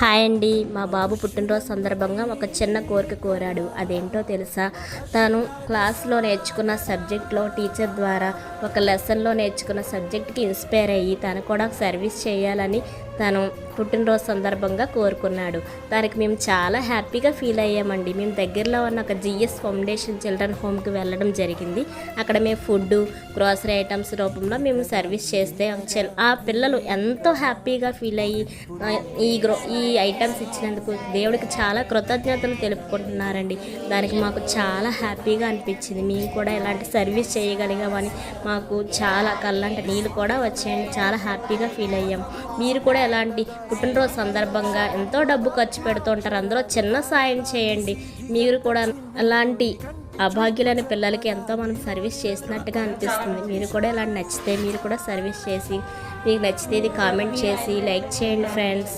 Hi అండి. మా బాబు పుట్టినరోజు సందర్భంగా ఒక చిన్న కోరిక కోరాడు. అదేంటో తెలుసా? తాను క్లాస్లో నేర్చుకున్న సబ్జెక్ట్లో టీచర్ ద్వారా ఒక లెసన్లో నేర్చుకున్న సబ్జెక్ట్కి ఇన్స్పైర్ అయ్యి తను కూడా సర్వీస్ చేయాలని తను పుట్టినరోజు సందర్భంగా కోరుకున్నాడు. దానికి మేము చాలా హ్యాపీగా ఫీల్ అయ్యామండి. మేము దగ్గరలో ఉన్న ఒక జిఎస్ ఫౌండేషన్ చిల్డ్రన్ హోమ్కి వెళ్ళడం జరిగింది. అక్కడ మేము ఫుడ్, గ్రోసరీ ఐటమ్స్ రూపంలో మేము సర్వీస్ చేస్తే ఆ పిల్లలు ఎంతో హ్యాపీగా ఫీల్ అయ్యి ఈ ఐటమ్స్ ఇచ్చినందుకు దేవుడికి చాలా కృతజ్ఞతలు తెలుపుకుంటున్నారండి. దానికి మాకు చాలా హ్యాపీగా అనిపించింది. మేము కూడా ఇలాంటి సర్వీస్ చేయగలిగామని మాకు చాలా కళ్ళంటే నీళ్ళు కూడా వచ్చాయండి. చాలా హ్యాపీగా ఫీల్ అయ్యాం. మీరు కూడా ఎలాంటి పుట్టినరోజు సందర్భంగా ఎంతో డబ్బు ఖర్చు పెడుతూ ఉంటారు, అందులో చిన్న సాయం చేయండి. మీరు కూడా అలాంటి అభాగ్యులైన పిల్లలకి ఎంతో మనం సర్వీస్ చేసినట్టుగా అనిపిస్తుంది. మీరు కూడా ఇలాంటి నచ్చితే మీరు కూడా సర్వీస్ చేసి, మీకు నచ్చితే ఇది కామెంట్ చేసి లైక్ చేయండి ఫ్రెండ్స్.